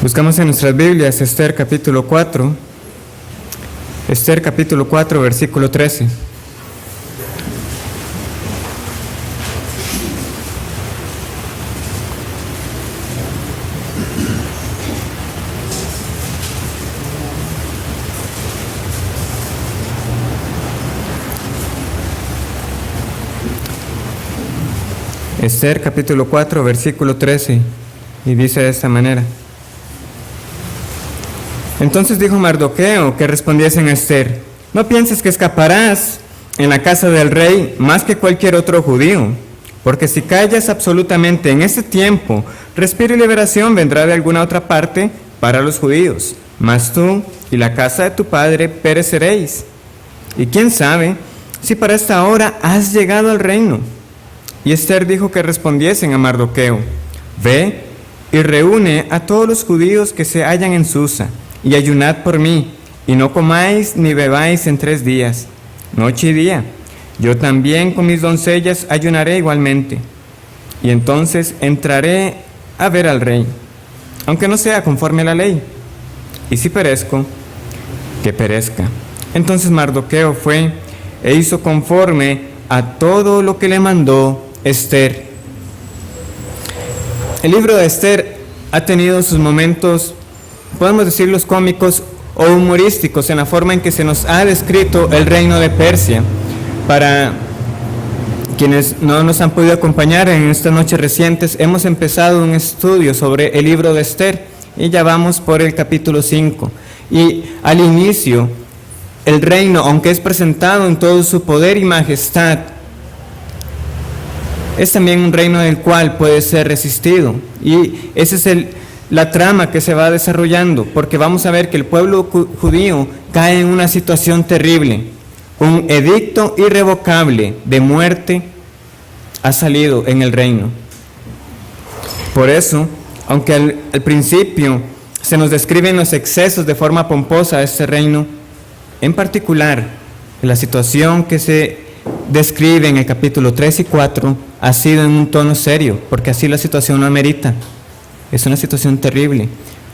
Buscamos en nuestras Biblias Esther capítulo 4, versículo 13. Esther capítulo 4, versículo 13, y dice de esta manera: Entonces dijo Mardoqueo que respondiesen a Esther: No pienses que escaparás en la casa del rey más que cualquier otro judío, porque si callas absolutamente en este tiempo, respiro y liberación vendrá de alguna otra parte para los judíos, mas tú y la casa de tu padre pereceréis. Y quién sabe si para esta hora has llegado al reino. Y Esther dijo que respondiesen a Mardoqueo: Ve y reúne a todos los judíos que se hallan en Susa, y ayunad por mí, y no comáis ni bebáis en 3 días, noche y día. Yo también con mis doncellas ayunaré igualmente. Y entonces entraré a ver al rey, aunque no sea conforme a la ley. Y si perezco, que perezca. Entonces Mardoqueo fue e hizo conforme a todo lo que le mandó Esther. El libro de Esther ha tenido sus momentos, podemos decirlos cómicos o humorísticos, en la forma en que se nos ha descrito el reino de Persia. Para quienes no nos han podido acompañar en estas noches recientes, hemos empezado un estudio sobre el libro de Esther y ya vamos por el capítulo 5. Y al inicio, el reino, aunque es presentado en todo su poder y majestad, es también un reino del cual puede ser resistido. Y esa es la trama que se va desarrollando, porque vamos a ver que el pueblo judío cae en una situación terrible. Un edicto irrevocable de muerte ha salido en el reino. Por eso, aunque al principio se nos describen los excesos de forma pomposa de este reino, en particular, la situación que se describe en el capítulo 3 y 4 ha sido en un tono serio, porque así la situación lo amerita. Es una situación terrible.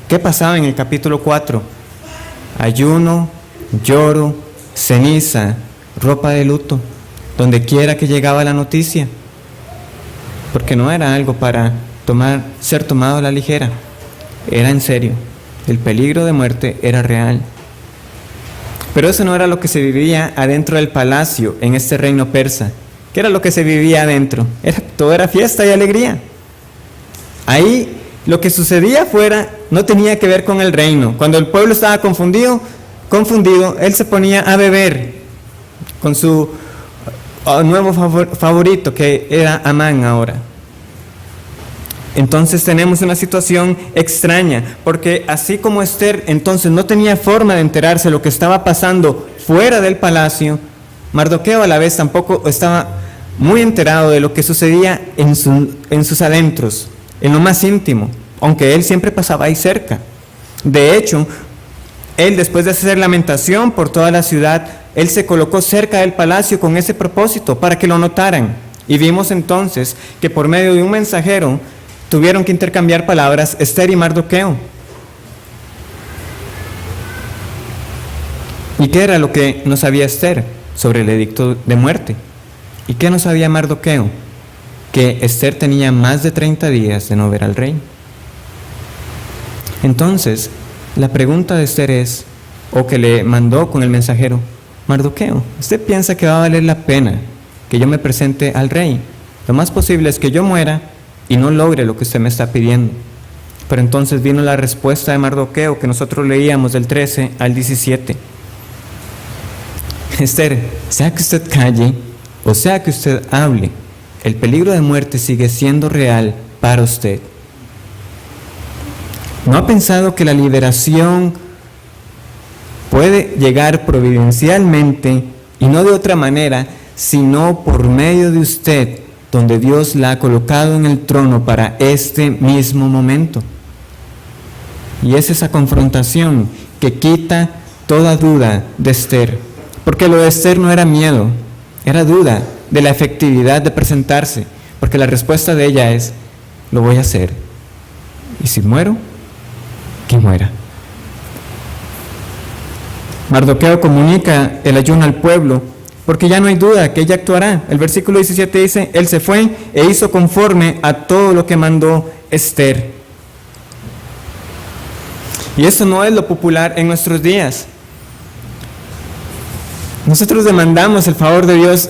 ¿Qué pasaba en el capítulo 4? Ayuno, lloro, ceniza, ropa de luto, donde quiera que llegaba la noticia, porque no era algo para ser tomado a la ligera, era en serio. El peligro de muerte era real. Pero eso no era lo que se vivía adentro del palacio en este reino persa. ¿Qué era lo que se vivía adentro? Todo era fiesta y alegría. Ahí lo que sucedía afuera no tenía que ver con el reino. Cuando el pueblo estaba confundido, él se ponía a beber con su nuevo favorito, que era Amán ahora. Entonces tenemos una situación extraña, porque así como Esther entonces no tenía forma de enterarse de lo que estaba pasando fuera del palacio, Mardoqueo a la vez tampoco estaba muy enterado de lo que sucedía en sus adentros, en lo más íntimo, aunque él siempre pasaba ahí cerca. De hecho, él, después de hacer lamentación por toda la ciudad, él se colocó cerca del palacio con ese propósito, para que lo notaran. Y vimos entonces que por medio de un mensajero tuvieron que intercambiar palabras Esther y Mardoqueo. ¿Y qué era lo que no sabía Esther sobre el edicto de muerte? ¿Y qué no sabía Mardoqueo? Que Esther tenía más de 30 días de no ver al rey. Entonces, la pregunta de Esther es, o que le mandó con el mensajero: Mardoqueo, ¿usted piensa que va a valer la pena que yo me presente al rey? Lo más posible es que yo muera y no logre lo que usted me está pidiendo. Pero entonces vino la respuesta de Mardoqueo, que nosotros leíamos del 13 al 17. Esther, sea que usted calle o sea que usted hable, el peligro de muerte sigue siendo real para usted. ¿No ha pensado que la liberación puede llegar providencialmente y no de otra manera, sino por medio de usted, donde Dios la ha colocado en el trono para este mismo momento? Y es esa confrontación que quita toda duda de Esther, porque lo de Esther no era miedo, era duda de la efectividad de presentarse, porque la respuesta de ella es: lo voy a hacer, y si muero, que muera. Mardoqueo comunica el ayuno al pueblo, porque ya no hay duda que ella actuará. El versículo 17 dice, él se fue e hizo conforme a todo lo que mandó Esther. Y eso no es lo popular en nuestros días. Nosotros demandamos el favor de Dios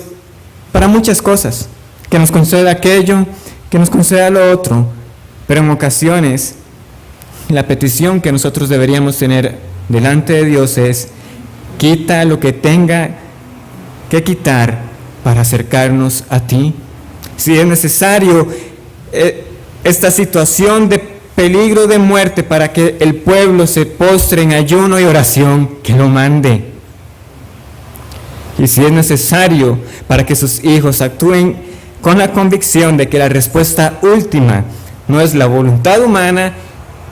para muchas cosas, que nos conceda aquello, que nos conceda lo otro, pero en ocasiones la petición que nosotros deberíamos tener delante de Dios es: quita lo que tenga que quitar para acercarnos a ti. Si es necesario esta situación de peligro de muerte para que el pueblo se postre en ayuno y oración, que lo mande. Y si es necesario para que sus hijos actúen con la convicción de que la respuesta última no es la voluntad humana,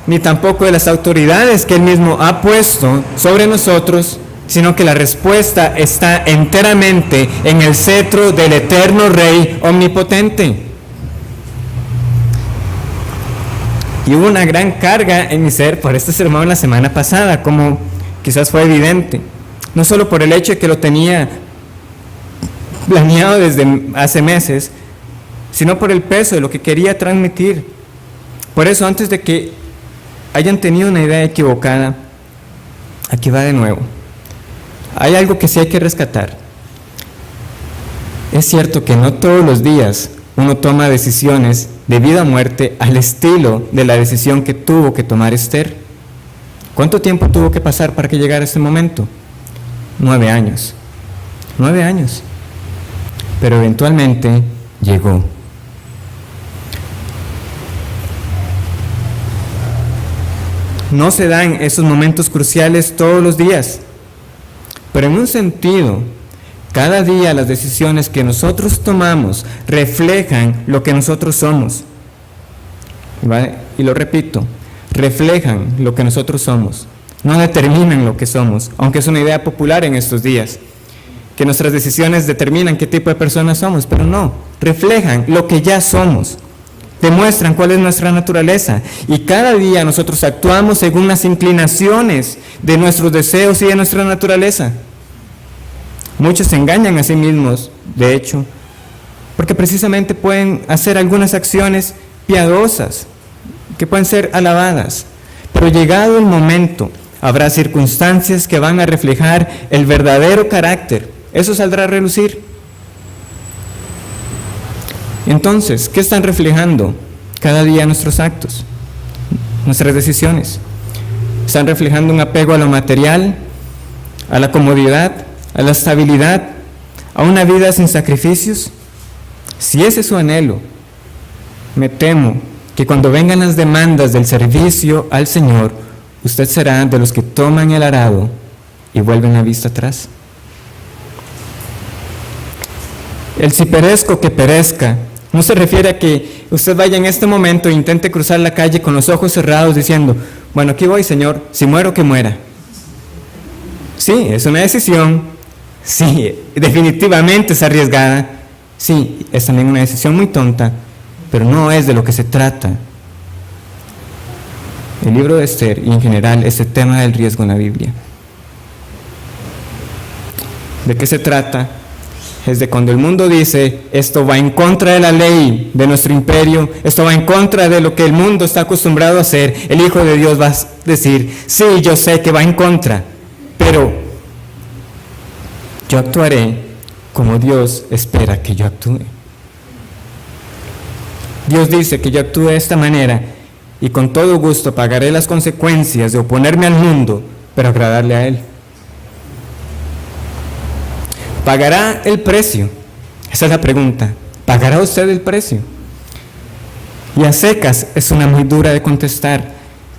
ni tampoco de las autoridades que Él mismo ha puesto sobre nosotros, sino que la respuesta está enteramente en el cetro del eterno Rey omnipotente. Y hubo una gran carga en mi ser por este sermón la semana pasada, como quizás fue evidente, no solo por el hecho de que lo tenía planeado desde hace meses, sino por el peso de lo que quería transmitir. Por eso, antes de que hayan tenido una idea equivocada, aquí va de nuevo. Hay algo que sí hay que rescatar. Es cierto que no todos los días uno toma decisiones de vida o muerte al estilo de la decisión que tuvo que tomar Esther. ¿Cuánto tiempo tuvo que pasar para que llegara este momento? 9 años. 9 años. Pero eventualmente llegó. No se dan esos momentos cruciales todos los días. Pero en un sentido, cada día las decisiones que nosotros tomamos reflejan lo que nosotros somos. ¿Vale? Y lo repito, reflejan lo que nosotros somos, no determinan lo que somos, aunque es una idea popular en estos días, que nuestras decisiones determinan qué tipo de personas somos, pero no, reflejan lo que ya somos, demuestran cuál es nuestra naturaleza, y cada día nosotros actuamos según las inclinaciones de nuestros deseos y de nuestra naturaleza. Muchos se engañan a sí mismos, de hecho, porque precisamente pueden hacer algunas acciones piadosas, que pueden ser alabadas, pero llegado el momento, habrá circunstancias que van a reflejar el verdadero carácter. Eso saldrá a relucir. Entonces, ¿qué están reflejando cada día nuestros actos, nuestras decisiones? ¿Están reflejando un apego a lo material, a la comodidad, a la estabilidad, a una vida sin sacrificios? Si ese es su anhelo, me temo que cuando vengan las demandas del servicio al Señor, usted será de los que toman el arado y vuelven la vista atrás. El si perezco, que perezca, no se refiere a que usted vaya en este momento e intente cruzar la calle con los ojos cerrados diciendo: bueno, aquí voy, Señor, si muero, que muera. Sí, es una decisión, sí, definitivamente es arriesgada, sí, es también una decisión muy tonta, pero no es de lo que se trata. El libro de Esther y en general este tema del riesgo en la Biblia. ¿De qué se trata? Es de cuando el mundo dice: esto va en contra de la ley de nuestro imperio, esto va en contra de lo que el mundo está acostumbrado a hacer. El Hijo de Dios va a decir: sí, yo sé que va en contra, pero yo actuaré como Dios espera que yo actúe. Dios dice que yo actúe de esta manera y con todo gusto pagaré las consecuencias de oponerme al mundo, pero agradarle a Él. ¿Pagará el precio? Esa es la pregunta. ¿Pagará usted el precio? Y a secas es una muy dura de contestar,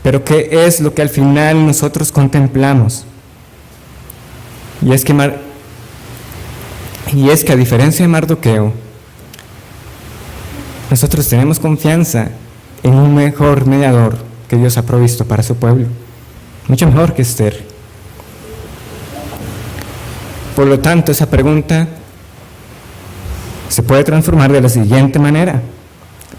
pero ¿qué es lo que al final nosotros contemplamos? Y es que a diferencia de Mardoqueo, nosotros tenemos confianza en un mejor mediador que Dios ha provisto para su pueblo, mucho mejor que Esther. Por lo tanto, esa pregunta se puede transformar de la siguiente manera: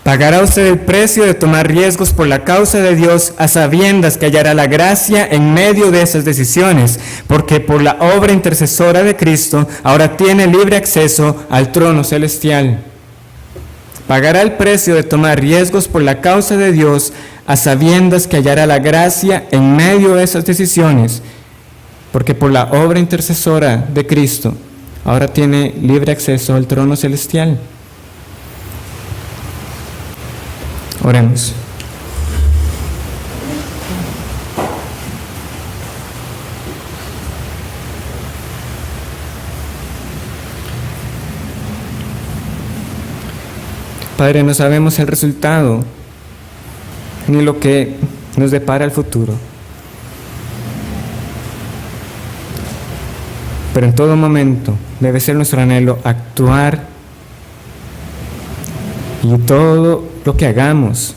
Pagará usted el precio de tomar riesgos por la causa de Dios, a sabiendas que hallará la gracia en medio de esas decisiones, porque por la obra intercesora de Cristo ahora tiene libre acceso al trono celestial. Pagará el precio de tomar riesgos por la causa de Dios, a sabiendas que hallará la gracia en medio de esas decisiones, porque por la obra intercesora de Cristo ahora tiene libre acceso al trono celestial. Oremos. Padre, no sabemos el resultado ni lo que nos depara el futuro, pero en todo momento debe ser nuestro anhelo actuar, y todo lo que hagamos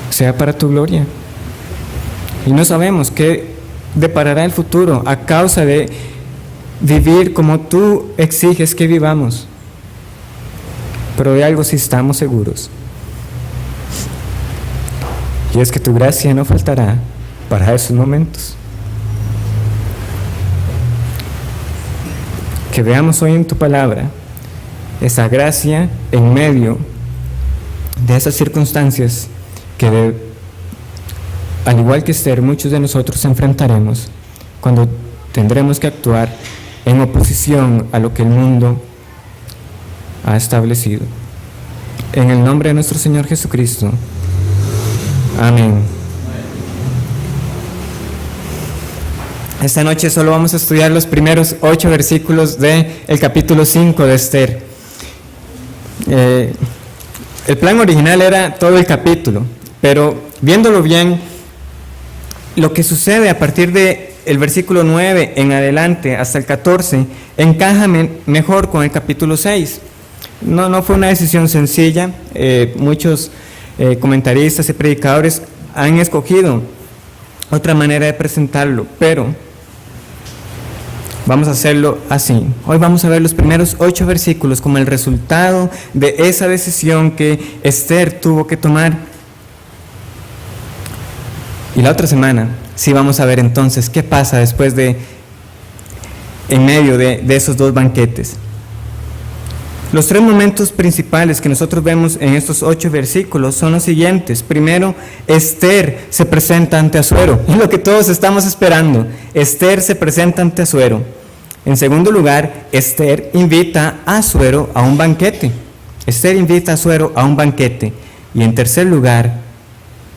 sea para tu gloria. Y no sabemos qué deparará el futuro a causa de vivir como tú exiges que vivamos, pero de algo sí estamos seguros, y es que tu gracia no faltará para esos momentos. Que veamos hoy en tu palabra esa gracia en medio de esas circunstancias que, al igual que Esther, muchos de nosotros enfrentaremos cuando tendremos que actuar en oposición a lo que el mundo ha establecido. En el nombre de nuestro Señor Jesucristo. Amén. Esta noche solo vamos a estudiar los primeros 8 versículos del capítulo 5 de Esther. El plan original era todo el capítulo, pero viéndolo bien, lo que sucede a partir del versículo 9 en adelante hasta el 14 encaja mejor con el capítulo 6. No fue una decisión sencilla. Muchos comentaristas y predicadores han escogido otra manera de presentarlo, pero vamos a hacerlo así. Hoy vamos a ver los primeros 8 versículos como el resultado de esa decisión que Esther tuvo que tomar. Y la otra semana sí vamos a ver entonces qué pasa después en medio de esos 2 banquetes. Los 3 momentos principales que nosotros vemos en estos 8 versículos son los siguientes. Primero, Esther se presenta ante Asuero, es lo que todos estamos esperando. Esther se presenta ante Asuero. En segundo lugar, Esther invita a Asuero a un banquete. Esther invita a Asuero a un banquete. Y en tercer lugar,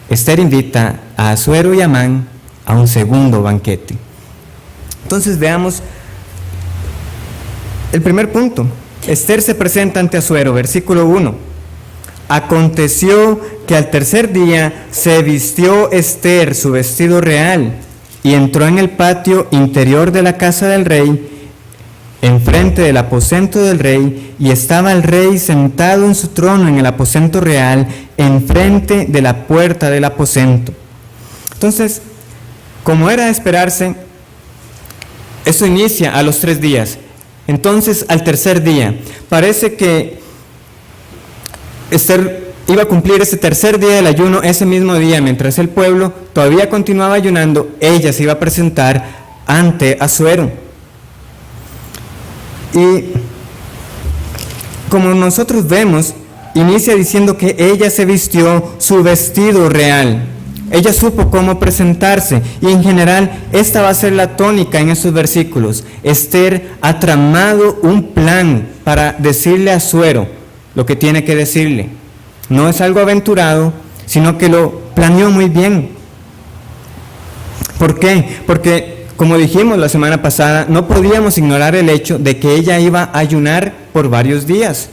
Esther invita a Asuero y Amán a un segundo banquete. Entonces veamos el primer punto. Esther se presenta ante Asuero, versículo 1. Aconteció que al tercer día se vistió Esther su vestido real y entró en el patio interior de la casa del rey, enfrente del aposento del rey, y estaba el rey sentado en su trono en el aposento real, enfrente de la puerta del aposento. Entonces, como era de esperarse, eso inicia a los 3 días. Entonces, al tercer día, parece que Esther iba a cumplir ese tercer día del ayuno ese mismo día, mientras el pueblo todavía continuaba ayunando. Ella se iba a presentar ante Asuero. Y como nosotros vemos, inicia diciendo que ella se vistió su vestido real. Ella supo cómo presentarse, y en general esta va a ser la tónica en estos versículos. Esther ha tramado un plan para decirle a Asuero lo que tiene que decirle. No es algo aventurado, sino que lo planeó muy bien. ¿Por qué? Porque, como dijimos la semana pasada, no podíamos ignorar el hecho de que ella iba a ayunar por varios días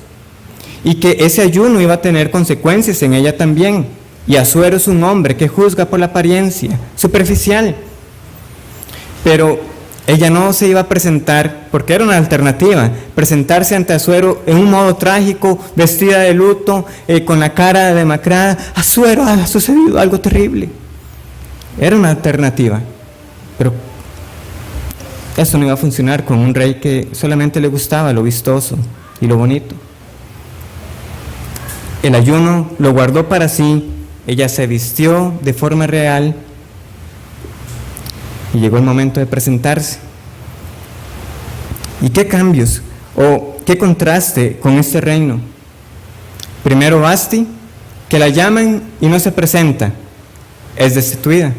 y que ese ayuno iba a tener consecuencias en ella también. Y Asuero es un hombre que juzga por la apariencia superficial. Pero ella no se iba a presentar, porque era una alternativa, presentarse ante Asuero en un modo trágico, vestida de luto, con la cara demacrada. Asuero, ha sucedido algo terrible. Era una alternativa, pero eso no iba a funcionar con un rey que solamente le gustaba lo vistoso y lo bonito. El ayuno lo guardó para sí, ella se vistió de forma real y llegó el momento de presentarse. ¿Y qué cambios o qué contraste con este reino? Primero Vasti, que la llaman y no se presenta, es destituida.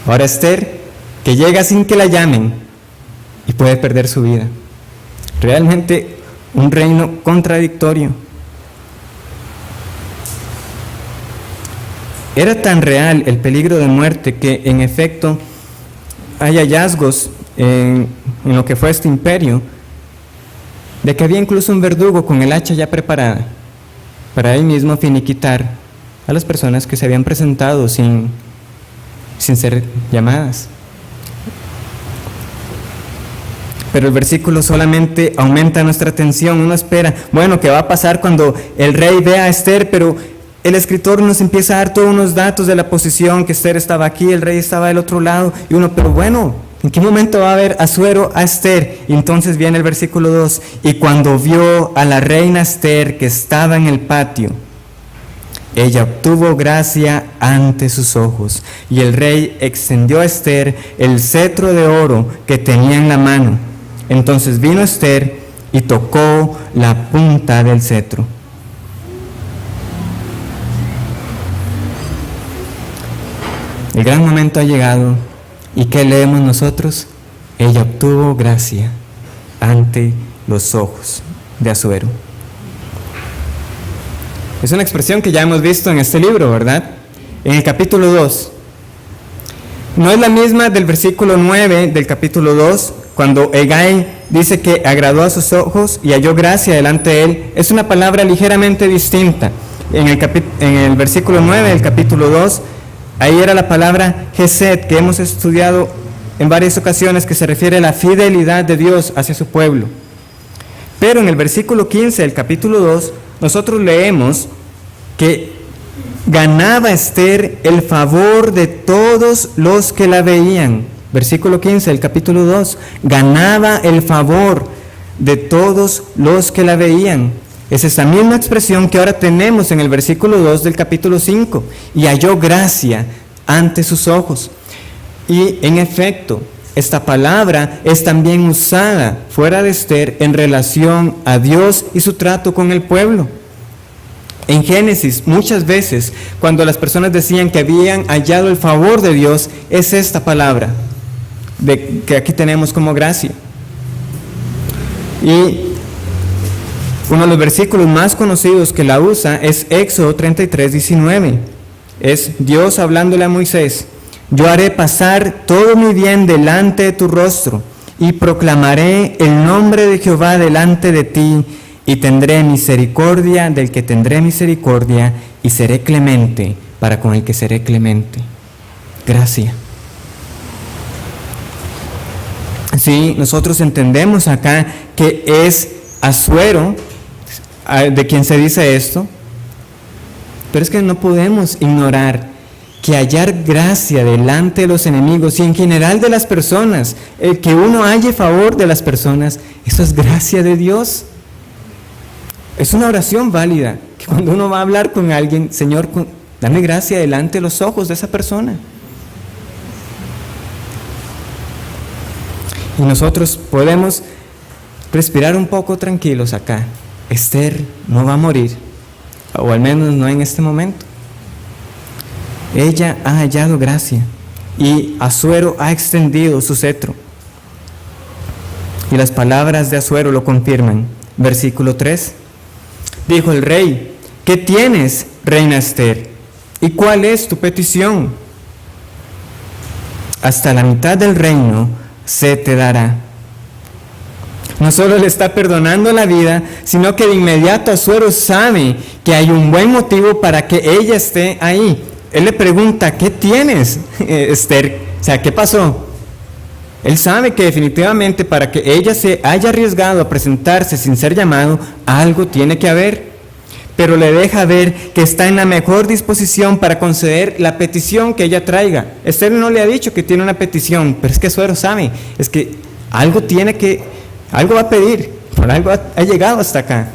Ahora Esther, que llega sin que la llamen y puede perder su vida. Realmente un reino contradictorio. Era tan real el peligro de muerte que en efecto hay hallazgos en lo que fue este imperio, de que había incluso un verdugo con el hacha ya preparada para él mismo finiquitar a las personas que se habían presentado sin ser llamadas. Pero el versículo solamente aumenta nuestra atención. Uno espera, bueno, ¿qué va a pasar cuando el rey vea a Esther? Pero el escritor nos empieza a dar todos unos datos de la posición, que Esther estaba aquí, el rey estaba del otro lado, y uno, pero bueno, ¿en qué momento va a ver Asuero a Esther? Y entonces viene el versículo 2, y cuando vio a la reina Esther que estaba en el patio, ella obtuvo gracia ante sus ojos, y el rey extendió a Esther el cetro de oro que tenía en la mano. Entonces vino Esther y tocó la punta del cetro. El gran momento ha llegado. ¿Y qué leemos nosotros? Ella obtuvo gracia ante los ojos de Asuero. Es una expresión que ya hemos visto en este libro, ¿verdad? En el capítulo 2. No es la misma del versículo 9 del capítulo 2, cuando Hegai dice que agradó a sus ojos y halló gracia delante de él. Es una palabra ligeramente distinta. En el versículo 9 del capítulo 2, ahí era la palabra Gesed, que hemos estudiado en varias ocasiones, que se refiere a la fidelidad de Dios hacia su pueblo. Pero en el versículo 15 del capítulo 2, nosotros leemos que ganaba Esther el favor de todos los que la veían. Versículo 15 del capítulo 2, ganaba el favor de todos los que la veían. Es esa misma expresión que ahora tenemos en el versículo 2 del capítulo 5, y halló gracia ante sus ojos. Y en efecto, esta palabra es también usada fuera de Esther en relación a Dios y su trato con el pueblo. En Génesis, muchas veces, cuando las personas decían que habían hallado el favor de Dios, es esta palabra que aquí tenemos como gracia. Y uno de los versículos más conocidos que la usa es Éxodo 33:19. Es Dios hablándole a Moisés: yo haré pasar todo mi bien delante de tu rostro, y proclamaré el nombre de Jehová delante de ti, y tendré misericordia del que tendré misericordia, y seré clemente para con el que seré clemente. Gracia. Sí, nosotros entendemos acá que es Asuero de quien se dice esto, pero es que no podemos ignorar que hallar gracia delante de los enemigos y en general de las personas, el que uno halle favor de las personas, eso es gracia de Dios. Es una oración válida, que cuando uno va a hablar con alguien, Señor, dame gracia delante de los ojos de esa persona. Y nosotros podemos respirar un poco tranquilos acá. Esther no va a morir, o al menos no en este momento. Ella ha hallado gracia y Asuero ha extendido su cetro. Y las palabras de Asuero lo confirman. Versículo 3. Dijo el rey: ¿qué tienes, reina Esther? ¿Y cuál es tu petición? Hasta la mitad del reino se te dará. No solo le está perdonando la vida, sino que de inmediato Asuero sabe que hay un buen motivo para que ella esté ahí. Él le pregunta: ¿qué tienes, Esther? O sea, ¿qué pasó? Él sabe que definitivamente para que ella se haya arriesgado a presentarse sin ser llamado, algo tiene que haber. Pero le deja ver que está en la mejor disposición para conceder la petición que ella traiga. Esther no le ha dicho que tiene una petición, pero es que Asuero sabe, es que algo va a pedir, por algo ha llegado hasta acá.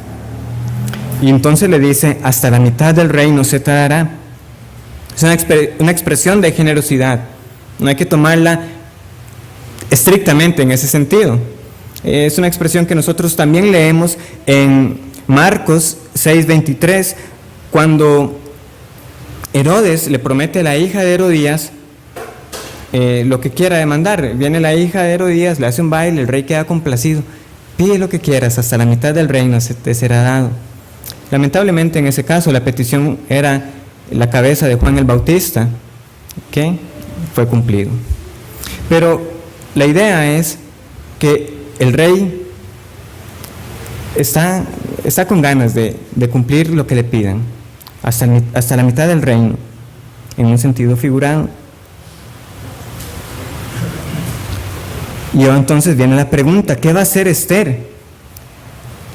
Y entonces le dice, hasta la mitad del reino se te dará. Es una expresión de generosidad. No hay que tomarla estrictamente en ese sentido. Es una expresión que nosotros también leemos en Marcos 6:23, cuando Herodes le promete a la hija de Herodías lo que quiera demandar. Viene la hija de Herodías, le hace un baile, el rey queda complacido. Pide lo que quieras, hasta la mitad del reino se te será dado. Lamentablemente en ese caso la petición era la cabeza de Juan el Bautista, que fue cumplido. Pero la idea es que el rey está con ganas de cumplir lo que le pidan, hasta la mitad del reino, en un sentido figurado. Y entonces viene la pregunta, ¿qué va a hacer Esther?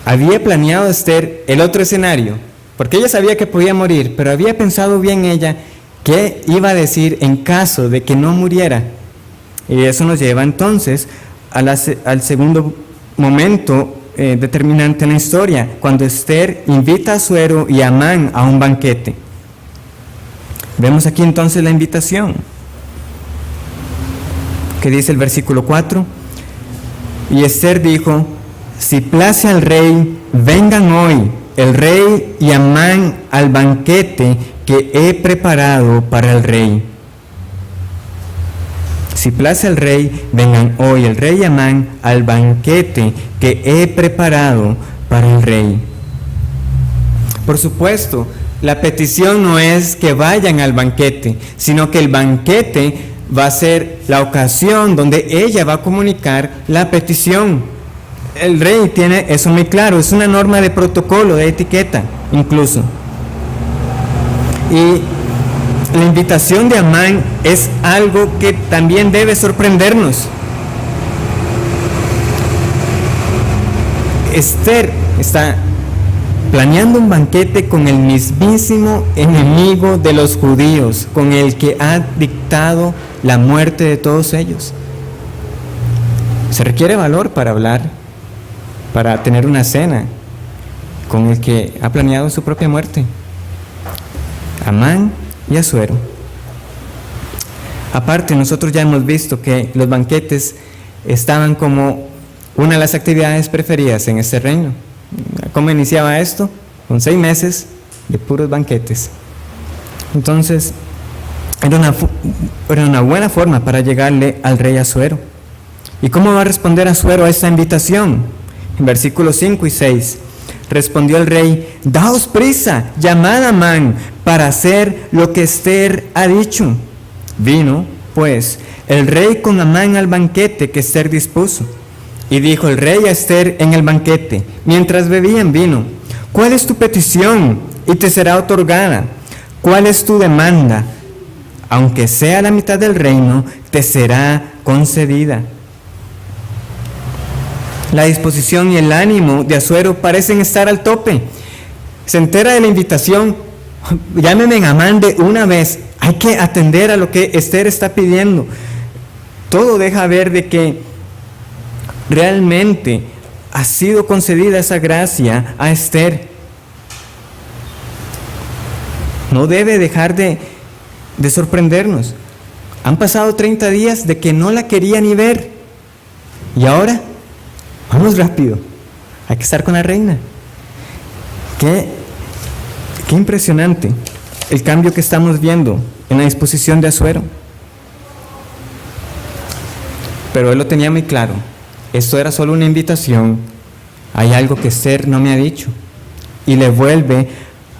Había planeado Esther el otro escenario, porque ella sabía que podía morir, pero había pensado bien ella qué iba a decir en caso de que no muriera. Y eso nos lleva entonces al segundo momento determinante en la historia, cuando Esther invita a Asuero y a Amán a un banquete. Vemos aquí entonces la invitación, que dice el versículo 4, y Esther dijo, si place al rey, vengan hoy el rey y Amán al banquete que he preparado para el rey. Si place al rey, vengan hoy el rey y Amán al banquete que he preparado para el rey. Por supuesto, la petición no es que vayan al banquete, sino que el banquete va a ser la ocasión donde ella va a comunicar la petición. El rey tiene eso muy claro, es una norma de protocolo, de etiqueta incluso. Y la invitación de Amán es algo que también debe sorprendernos. Esther está planeando un banquete con el mismísimo enemigo de los judíos, con el que ha dictado la muerte de todos ellos. Se requiere valor para hablar, para tener una cena con el que ha planeado su propia muerte. Amán y Asuero. Aparte, nosotros ya hemos visto que los banquetes estaban como una de las actividades preferidas en este reino. ¿Cómo iniciaba esto? Con 6 meses de puros banquetes. Entonces, era una buena forma para llegarle al rey Asuero. ¿Y cómo va a responder Asuero a esta invitación? En versículos 5 y 6, respondió el rey, daos prisa, llamad a Amán para hacer lo que Esther ha dicho. Vino, pues, el rey con Amán al banquete que Esther dispuso. Y dijo el rey a Esther en el banquete, mientras bebían vino, ¿cuál es tu petición? Y te será otorgada. ¿Cuál es tu demanda? Aunque sea la mitad del reino, te será concedida. La disposición y el ánimo de Asuero parecen estar al tope. Se entera de la invitación, llámenme a Amán de una vez, hay que atender a lo que Esther está pidiendo. Todo deja ver de que realmente ha sido concedida esa gracia a Esther. No debe dejar de sorprendernos. Han pasado 30 días de que no la quería ni ver. Y ahora, vamos rápido. Hay que estar con la reina. Qué impresionante el cambio que estamos viendo en la disposición de Asuero. Pero él lo tenía muy claro. Esto era solo una invitación. Hay algo que Esther no me ha dicho. Y le vuelve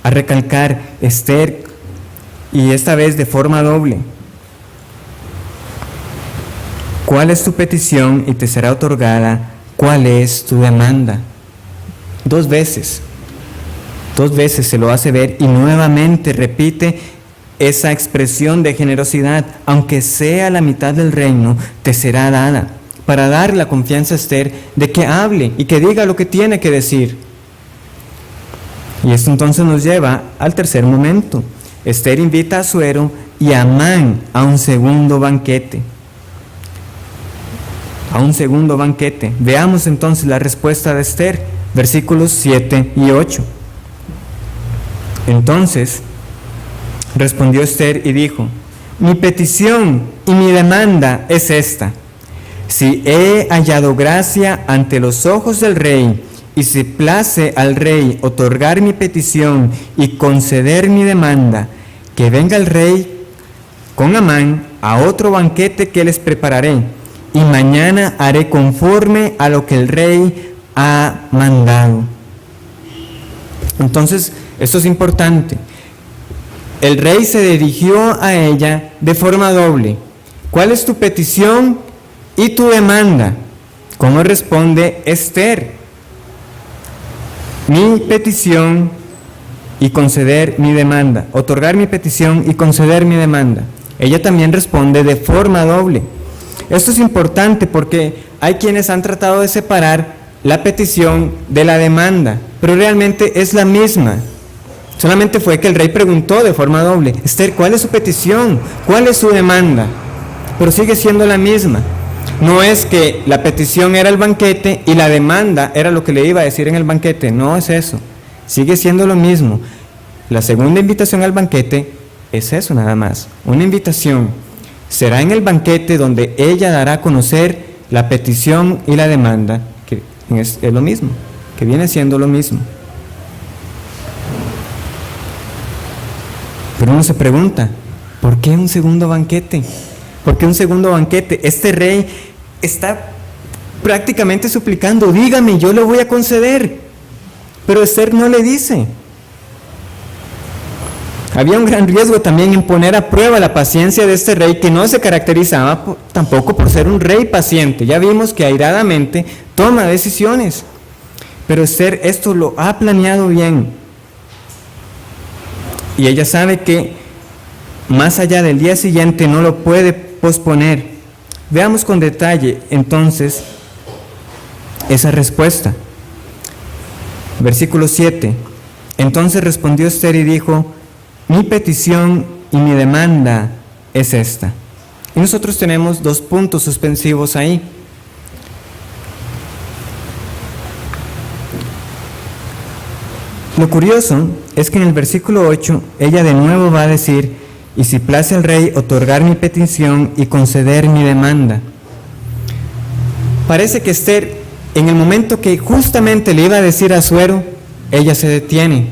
a recalcar Esther, y esta vez de forma doble. ¿Cuál es tu petición y te será otorgada? ¿Cuál es tu demanda? 2 veces. 2 veces se lo hace ver y nuevamente repite esa expresión de generosidad. Aunque sea la mitad del reino, te será dada. Para dar la confianza a Esther de que hable y que diga lo que tiene que decir. Y esto entonces nos lleva al tercer momento. Esther invita a Asuero y a Amán a un segundo banquete. A un segundo banquete. Veamos entonces la respuesta de Esther, versículos 7 y 8. Entonces respondió Esther y dijo: mi petición y mi demanda es esta: si he hallado gracia ante los ojos del rey, y si place al rey otorgar mi petición y conceder mi demanda, que venga el rey con Amán a otro banquete que les prepararé, y mañana haré conforme a lo que el rey ha mandado. Entonces, esto es importante. El rey se dirigió a ella de forma doble. ¿Cuál es tu petición y tu demanda? ¿Cómo responde Esther? Mi petición y conceder mi demanda. Otorgar mi petición y conceder mi demanda. Ella también responde de forma doble. Esto es importante porque hay quienes han tratado de separar la petición de la demanda, pero realmente es la misma. Solamente fue que el rey preguntó de forma doble: Esther, ¿cuál es su petición? ¿Cuál es su demanda? Pero sigue siendo la misma. No es que la petición era el banquete y la demanda era lo que le iba a decir en el banquete. No es eso. Sigue siendo lo mismo. La segunda invitación al banquete es eso nada más. Una invitación. Será en el banquete donde ella dará a conocer la petición y la demanda, que es lo mismo, que viene siendo lo mismo. Pero uno se pregunta, ¿por qué un segundo banquete? ¿Por qué un segundo banquete? Este rey está prácticamente suplicando: dígame, yo le voy a conceder. Pero Esther no le dice. Había un gran riesgo también en poner a prueba la paciencia de este rey, que no se caracterizaba tampoco por ser un rey paciente. Ya vimos que airadamente toma decisiones. Pero Esther esto lo ha planeado bien. Y ella sabe que más allá del día siguiente no lo puede posponer. Veamos con detalle entonces esa respuesta. Versículo 7. Entonces respondió Esther y dijo: mi petición y mi demanda es esta. Y nosotros tenemos 2 puntos suspensivos ahí. Lo curioso es que en el versículo 8 ella de nuevo va a decir: y si place al rey otorgar mi petición y conceder mi demanda. Parece que Esther, en el momento que justamente le iba a decir a Asuero, ella se detiene.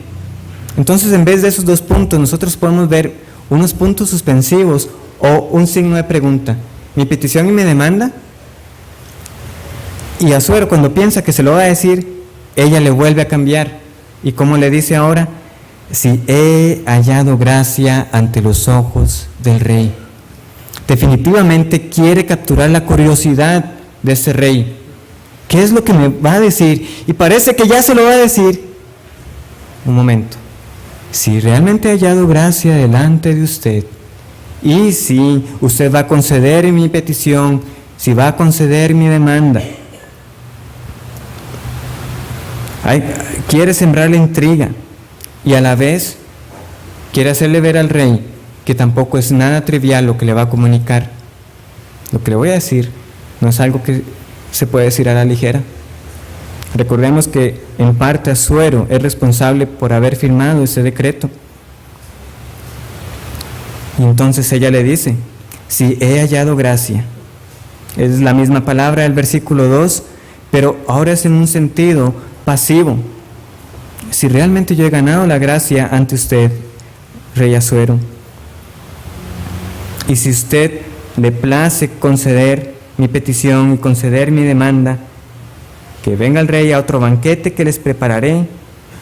Entonces, en vez de esos 2 puntos, nosotros podemos ver unos puntos suspensivos o un signo de pregunta: mi petición y mi demanda. Y Asuero, cuando piensa que se lo va a decir, ella le vuelve a cambiar. ¿Y cómo le dice ahora? Si he hallado gracia ante los ojos del rey. Definitivamente quiere capturar la curiosidad de ese rey. ¿Qué es lo que me va a decir? Y parece que ya se lo va a decir. Un momento. Si realmente he hallado gracia delante de usted, y si usted va a conceder mi petición, si va a conceder mi demanda. Quiere sembrar la intriga y a la vez quiere hacerle ver al rey que tampoco es nada trivial lo que le va a comunicar. Lo que le voy a decir no es algo que se puede decir a la ligera. Recordemos que en parte Asuero es responsable por haber firmado ese decreto. Y entonces ella le dice: si he hallado gracia. Es la misma palabra del versículo 2, pero ahora es en un sentido pasivo. Si realmente yo he ganado la gracia ante usted, rey Asuero, y si usted le place conceder mi petición y conceder mi demanda, que venga el rey a otro banquete que les prepararé,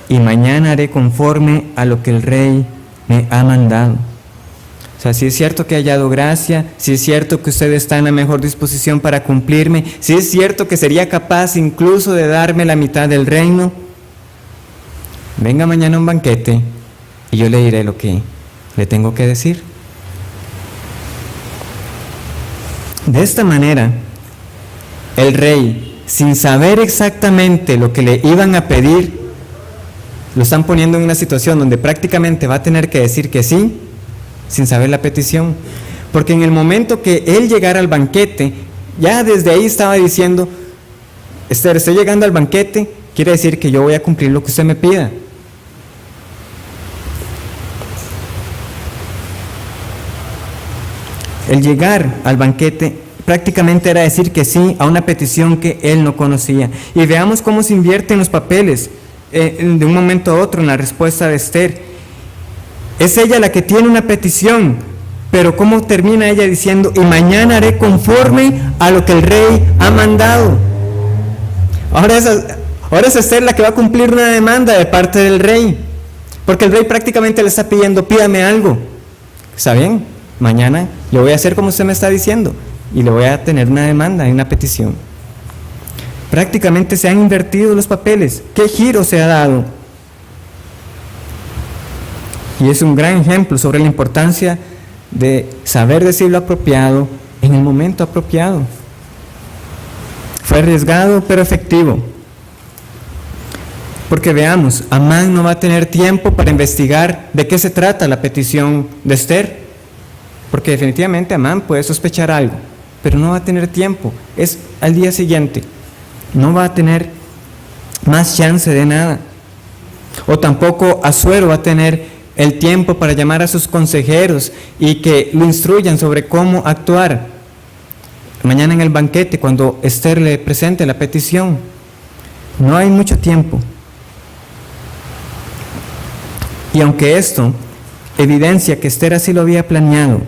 y mañana haré conforme a lo que el rey me ha mandado. O sea, si es cierto que he hallado gracia, si es cierto que usted está en la mejor disposición para cumplirme, si es cierto que sería capaz incluso de darme la mitad del reino, venga mañana a un banquete y yo le diré lo que le tengo que decir. De esta manera, el rey, sin saber exactamente lo que le iban a pedir, lo están poniendo en una situación donde prácticamente va a tener que decir que sí, sin saber la petición. Porque en el momento que él llegara al banquete, ya desde ahí estaba diciendo: Esther, estoy llegando al banquete, quiere decir que yo voy a cumplir lo que usted me pida. El llegar al banquete prácticamente era decir que sí a una petición que él no conocía. Y veamos cómo se invierten los papeles de un momento a otro en la respuesta de Esther. Es ella la que tiene una petición, pero cómo termina ella diciendo: y mañana haré conforme a lo que el rey ha mandado. Ahora es Esther la que va a cumplir una demanda de parte del rey, porque el rey prácticamente le está pidiendo: pídame algo. ¿Está bien? Mañana yo voy a hacer como usted me está diciendo y le voy a tener una demanda y una petición. Prácticamente se han invertido los papeles. ¿Qué giro se ha dado? Y es un gran ejemplo sobre la importancia de saber decir lo apropiado en el momento apropiado. Fue arriesgado pero efectivo. Porque veamos, Amán no va a tener tiempo para investigar de qué se trata la petición de Esther. Porque definitivamente Amán puede sospechar algo, pero no va a tener tiempo. Es al día siguiente. No va a tener más chance de nada. O tampoco Asuero va a tener el tiempo para llamar a sus consejeros y que lo instruyan sobre cómo actuar. Mañana en el banquete, cuando Esther le presente la petición, no hay mucho tiempo. Y aunque esto evidencia que Esther así lo había planeado,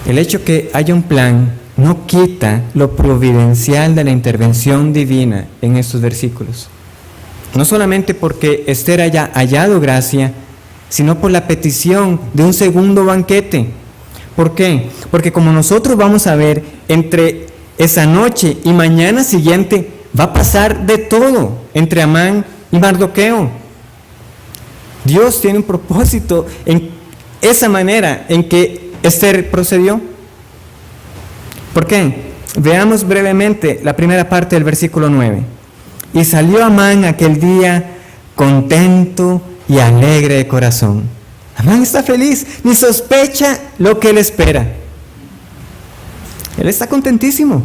el hecho que haya un plan no quita lo providencial de la intervención divina en estos versículos. No solamente porque Esther haya hallado gracia, sino por la petición de un segundo banquete. ¿Por qué? Porque como nosotros vamos a ver, entre esa noche y mañana siguiente va a pasar de todo entre Amán y Mardoqueo. Dios tiene un propósito en esa manera en que Esther procedió. ¿Por qué? Veamos brevemente la primera parte del versículo 9. Y salió Amán aquel día contento y alegre de corazón. Amán está feliz, ni sospecha lo que él espera. Él está contentísimo.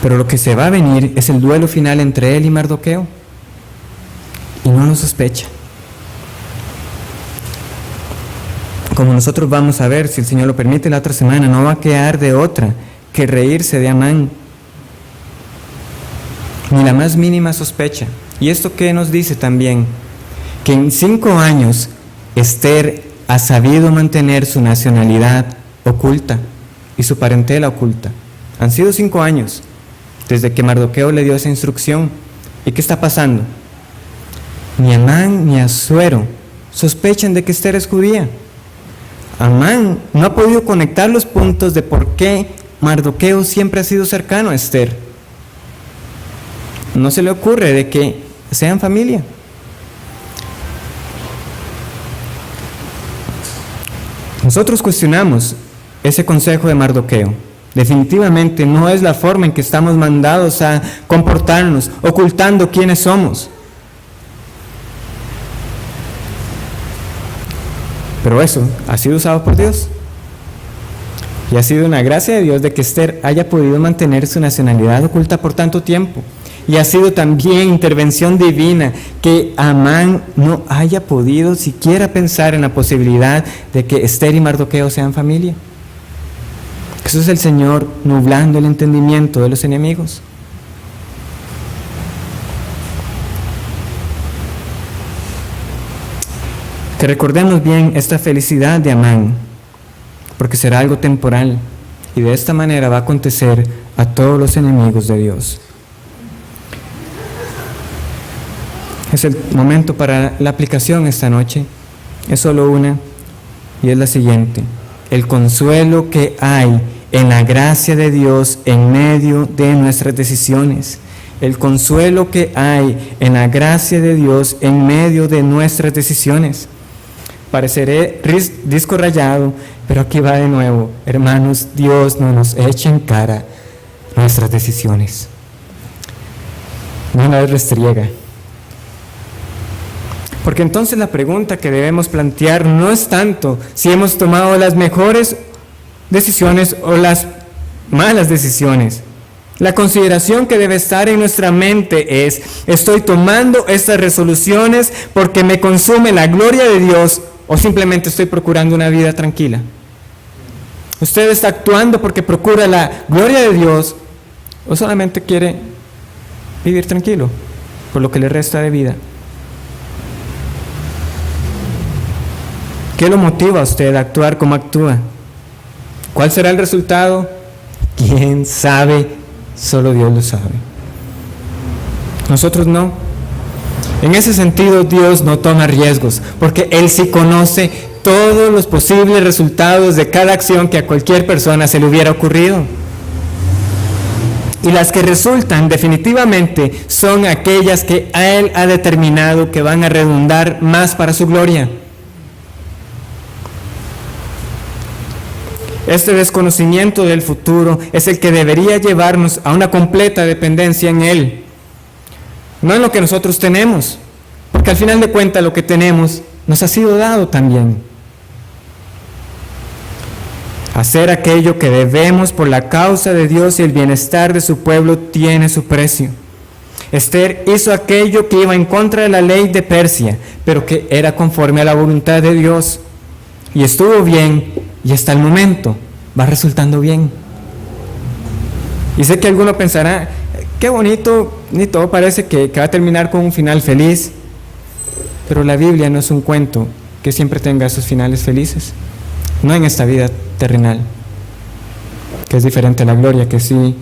Pero lo que se va a venir es el duelo final entre él y Mardoqueo. Y no lo sospecha. Como nosotros vamos a ver, si el Señor lo permite, la otra semana, no va a quedar de otra que reírse de Amán. Ni la más mínima sospecha. ¿Y esto qué nos dice también? Que en 5 años Esther ha sabido mantener su nacionalidad oculta y su parentela oculta. Han sido 5 años desde que Mardoqueo le dio esa instrucción. ¿Y qué está pasando? Ni Amán ni Asuero sospechan de que Esther es judía. Amán no ha podido conectar los puntos de por qué Mardoqueo siempre ha sido cercano a Esther. No se le ocurre de que sean familia. Nosotros cuestionamos ese consejo de Mardoqueo. Definitivamente no es la forma en que estamos mandados a comportarnos, ocultando quiénes somos. Pero eso ha sido usado por Dios. Y ha sido una gracia de Dios de que Esther haya podido mantener su nacionalidad oculta por tanto tiempo. Y ha sido también intervención divina que Amán no haya podido siquiera pensar en la posibilidad de que Esther y Mardoqueo sean familia. Eso es el Señor nublando el entendimiento de los enemigos. Que recordemos bien esta felicidad de Amán, porque será algo temporal, y de esta manera va a acontecer a todos los enemigos de Dios. Es el momento para la aplicación esta noche. Es solo una, y es la siguiente: el consuelo que hay en la gracia de Dios en medio de nuestras decisiones. El consuelo que hay en la gracia de Dios en medio de nuestras decisiones. Pareceré disco rayado, pero aquí va de nuevo. Hermanos, Dios no nos echa en cara nuestras decisiones. No las restriega. Porque entonces la pregunta que debemos plantear no es tanto si hemos tomado las mejores decisiones o las malas decisiones. La consideración que debe estar en nuestra mente es: ¿estoy tomando estas resoluciones porque me consume la gloria de Dios ¿O simplemente estoy procurando una vida tranquila? ¿Usted está actuando porque procura la gloria de Dios o solamente quiere vivir tranquilo por lo que le resta de vida? ¿Qué lo motiva a usted a actuar como actúa? ¿Cuál será el resultado? ¿Quién sabe? Solo Dios lo sabe. Nosotros no. En ese sentido, Dios no toma riesgos, porque Él sí conoce todos los posibles resultados de cada acción que a cualquier persona se le hubiera ocurrido. Y las que resultan definitivamente son aquellas que Él ha determinado que van a redundar más para su gloria. Este desconocimiento del futuro es el que debería llevarnos a una completa dependencia en Él. No en lo que nosotros tenemos, porque al final de cuentas lo que tenemos nos ha sido dado también. Hacer aquello que debemos por la causa de Dios y el bienestar de su pueblo tiene su precio. Esther hizo aquello que iba en contra de la ley de Persia, pero que era conforme a la voluntad de Dios. Y estuvo bien, y hasta el momento va resultando bien. Y sé que alguno pensará, qué bonito, ni todo parece que va a terminar con un final feliz. Pero la Biblia no es un cuento que siempre tenga esos finales felices. No en esta vida terrenal, que es diferente a la gloria, que sí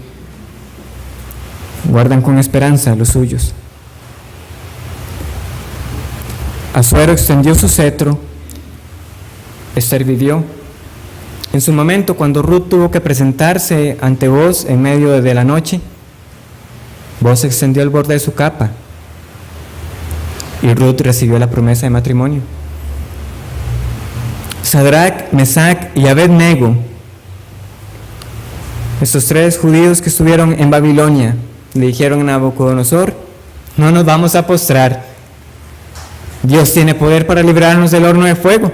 guardan con esperanza a los suyos. Asuero extendió su cetro, Esther vivió. En su momento, cuando Ruth tuvo que presentarse ante Boaz en medio de la noche, Boaz extendió el borde de su capa y Ruth recibió la promesa de matrimonio. Sadrach, Mesac y Abed-nego, estos tres judíos que estuvieron en Babilonia, le dijeron a Nabucodonosor, no nos vamos a postrar, Dios tiene poder para librarnos del horno de fuego.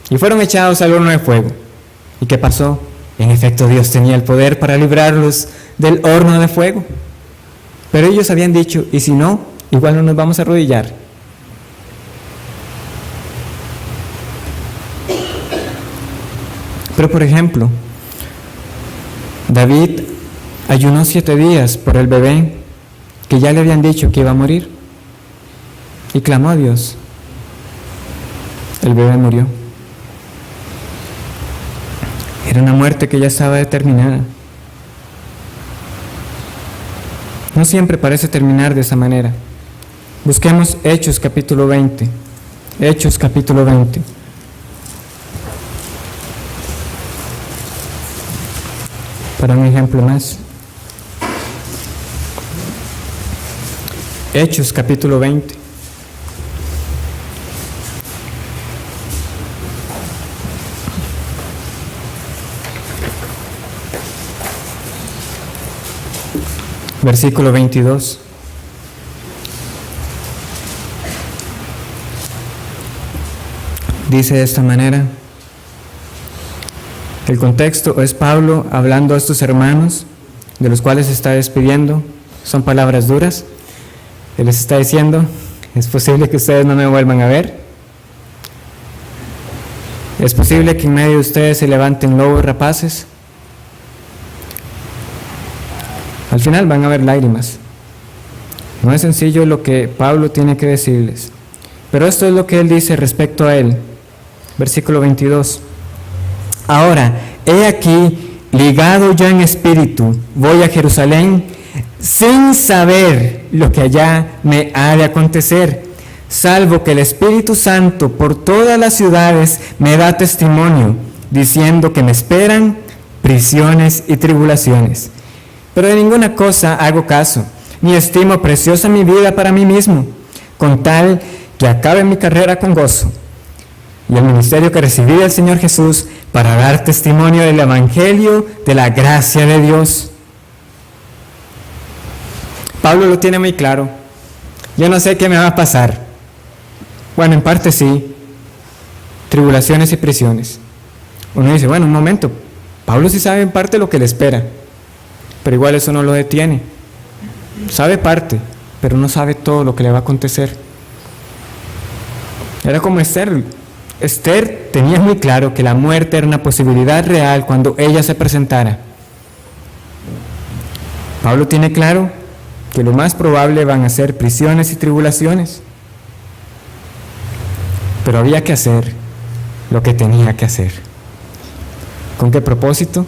Y fueron echados al horno de fuego. ¿Y qué pasó? En efecto, Dios tenía el poder para librarlos del horno de fuego. Pero ellos habían dicho, y si no, igual no nos vamos a arrodillar. Pero por ejemplo, David ayunó 7 días por el bebé que ya le habían dicho que iba a morir y clamó a Dios. El bebé murió. Era una muerte que ya estaba determinada. No siempre parece terminar de esa manera. Busquemos Hechos capítulo 20. Hechos capítulo 20. Para un ejemplo más. Hechos capítulo 20. Versículo 22. Dice de esta manera. El contexto es Pablo hablando a estos hermanos, de los cuales se está despidiendo. Son palabras duras. Él les está diciendo, es posible que ustedes no me vuelvan a ver. Es posible que en medio de ustedes se levanten lobos rapaces. Al final van a haber lágrimas. No es sencillo lo que Pablo tiene que decirles. Pero esto es lo que él dice respecto a él. Versículo 22. Ahora, he aquí, ligado yo en espíritu, voy a Jerusalén, sin saber lo que allá me ha de acontecer, salvo que el Espíritu Santo por todas las ciudades me da testimonio, diciendo que me esperan prisiones y tribulaciones. Pero de ninguna cosa hago caso, ni estimo preciosa mi vida para mí mismo, con tal que acabe mi carrera con gozo, y el ministerio que recibí del Señor Jesús para dar testimonio del Evangelio de la gracia de Dios. Pablo lo tiene muy claro. Yo no sé qué me va a pasar. Bueno, en parte sí, tribulaciones y prisiones. Uno dice, bueno, un momento, Pablo sí sabe en parte lo que le espera, pero igual eso no lo detiene. Sabe parte, pero no sabe todo lo que le va a acontecer. Era como Esther, Esther tenía muy claro que la muerte era una posibilidad real cuando ella se presentara. Pablo tiene claro que lo más probable van a ser prisiones y tribulaciones. Pero había que hacer lo que tenía que hacer. ¿Con qué propósito?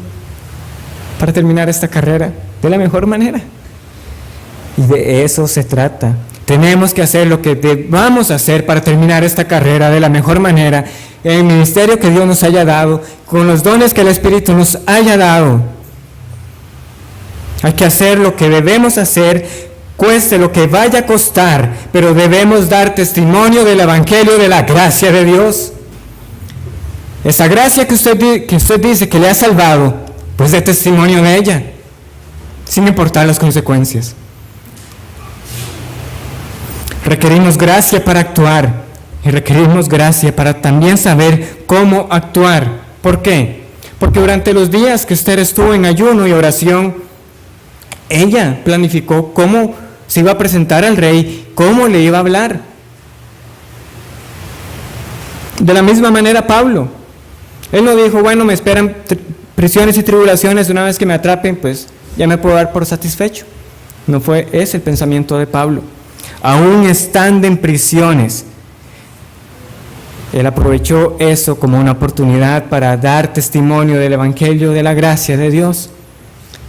Para terminar esta carrera de la mejor manera. Y de eso se trata. Tenemos que hacer lo que debamos hacer para terminar esta carrera de la mejor manera, en el ministerio que Dios nos haya dado, con los dones que el Espíritu nos haya dado. Hay que hacer lo que debemos hacer, cueste lo que vaya a costar, pero debemos dar testimonio del Evangelio de la gracia de Dios. Esa gracia que usted dice que le ha salvado, pues dé testimonio de ella, sin importar las consecuencias. Requerimos gracia para actuar y requerimos gracia para también saber cómo actuar. ¿Por qué? Porque durante los días que Esther estuvo en ayuno y oración, ella planificó cómo se iba a presentar al rey, cómo le iba a hablar. De la misma manera Pablo, él no dijo, bueno, me esperan prisiones y tribulaciones, una vez que me atrapen, pues ya me puedo dar por satisfecho. No fue ese el pensamiento de Pablo. Aún estando en prisiones, él aprovechó eso como una oportunidad para dar testimonio del Evangelio de la gracia de Dios.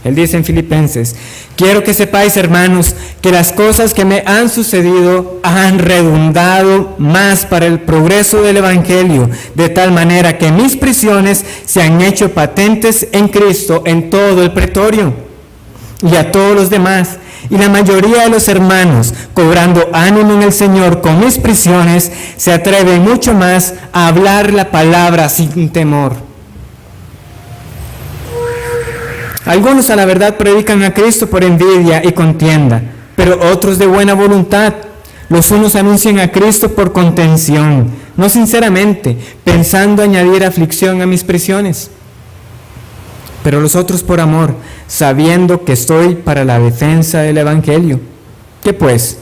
Él dice en Filipenses, quiero que sepáis, hermanos, que las cosas que me han sucedido han redundado más para el progreso del Evangelio, de tal manera que mis prisiones se han hecho patentes en Cristo en todo el pretorio y a todos los demás. Y la mayoría de los hermanos, cobrando ánimo en el Señor con mis prisiones, se atreven mucho más a hablar la palabra sin temor. Algunos a la verdad predican a Cristo por envidia y contienda, pero otros de buena voluntad. Los unos anuncian a Cristo por contención, no sinceramente, pensando añadir aflicción a mis prisiones. Pero los otros por amor, sabiendo que estoy para la defensa del Evangelio. ¿Qué pues?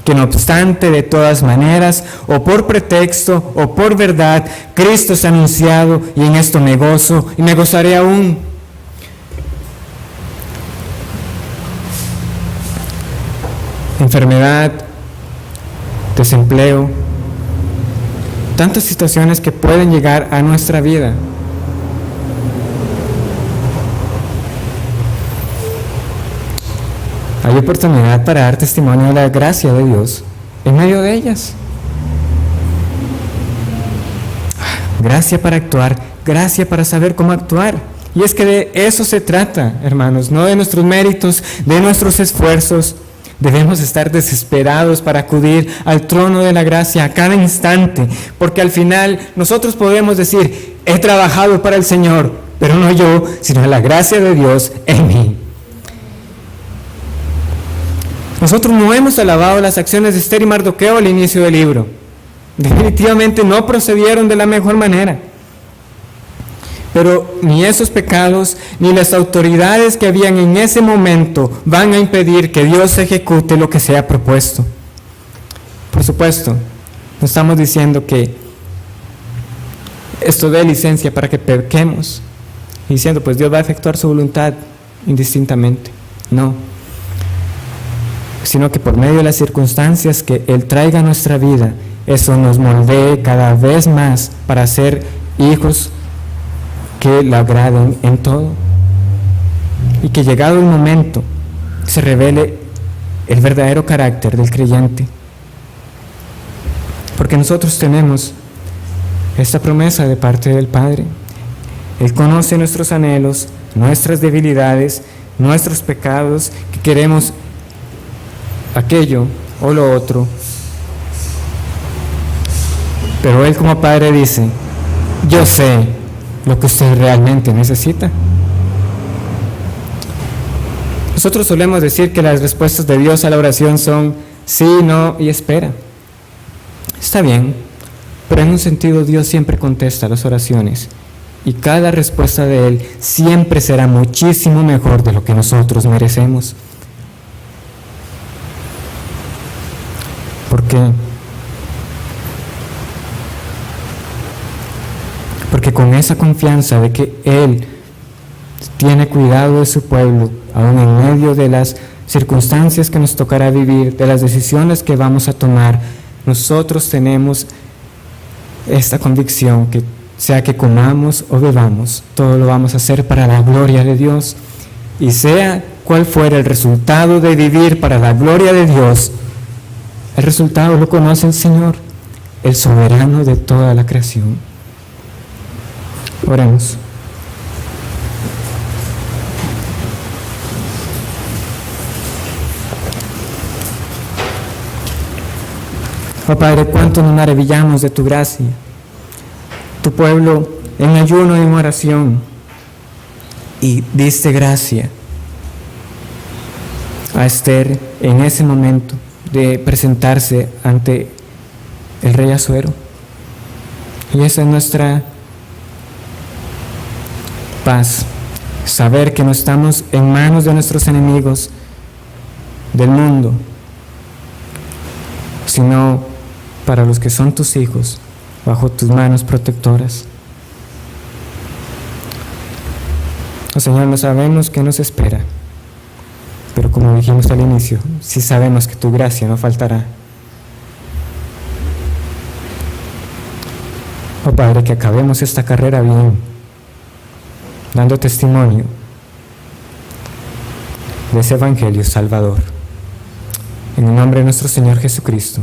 Que no obstante, de todas maneras, o por pretexto, o por verdad, Cristo es anunciado, y en esto me gozo, y me gozaré aún. Enfermedad, desempleo, tantas situaciones que pueden llegar a nuestra vida. Hay oportunidad para dar testimonio de la gracia de Dios en medio de ellas. Gracia para actuar, gracia para saber cómo actuar. Y es que de eso se trata, hermanos, no de nuestros méritos, de nuestros esfuerzos. Debemos estar desesperados para acudir al trono de la gracia a cada instante, porque al final nosotros podemos decir, he trabajado para el Señor, pero no yo, sino la gracia de Dios en mí. Nosotros no hemos alabado las acciones de Esther y Mardoqueo al inicio del libro. Definitivamente no procedieron de la mejor manera. Pero ni esos pecados, ni las autoridades que habían en ese momento van a impedir que Dios ejecute lo que se ha propuesto. Por supuesto, no estamos diciendo que esto dé licencia para que pequemos, diciendo pues Dios va a efectuar su voluntad indistintamente. No. Sino que por medio de las circunstancias que Él traiga a nuestra vida, eso nos moldee cada vez más para ser hijos que le agraden en todo, y que llegado el momento se revele el verdadero carácter del creyente, porque nosotros tenemos esta promesa de parte del Padre. Él conoce nuestros anhelos, nuestras debilidades, nuestros pecados, que queremos aquello o lo otro, pero Él como Padre dice, yo sé lo que usted realmente necesita. Nosotros solemos decir que las respuestas de Dios a la oración son sí, no y espera. Está bien, pero en un sentido Dios siempre contesta las oraciones, y cada respuesta de Él siempre será muchísimo mejor de lo que nosotros merecemos. ¿Por qué? esa confianza de que Él tiene cuidado de su pueblo, aun en medio de las circunstancias que nos tocará vivir, de las decisiones que vamos a tomar. Nosotros tenemos esta convicción que sea que comamos o bebamos, todo lo vamos a hacer para la gloria de Dios. Y sea cual fuera el resultado de vivir para la gloria de Dios, el resultado lo conoce el Señor, el soberano de toda la creación. Oremos. Oh Padre, cuánto nos maravillamos de tu gracia. Tu pueblo en ayuno y en oración, y diste gracia a Esther en ese momento de presentarse ante el rey Asuero. Y esa es nuestra paz, saber que no estamos en manos de nuestros enemigos del mundo, sino para los que son tus hijos, bajo tus manos protectoras. Oh Señor, no sabemos qué nos espera, pero como dijimos al inicio, sí sabemos que tu gracia no faltará. Oh Padre, que acabemos esta carrera bien, dando testimonio de ese Evangelio salvador. En el nombre de nuestro Señor Jesucristo.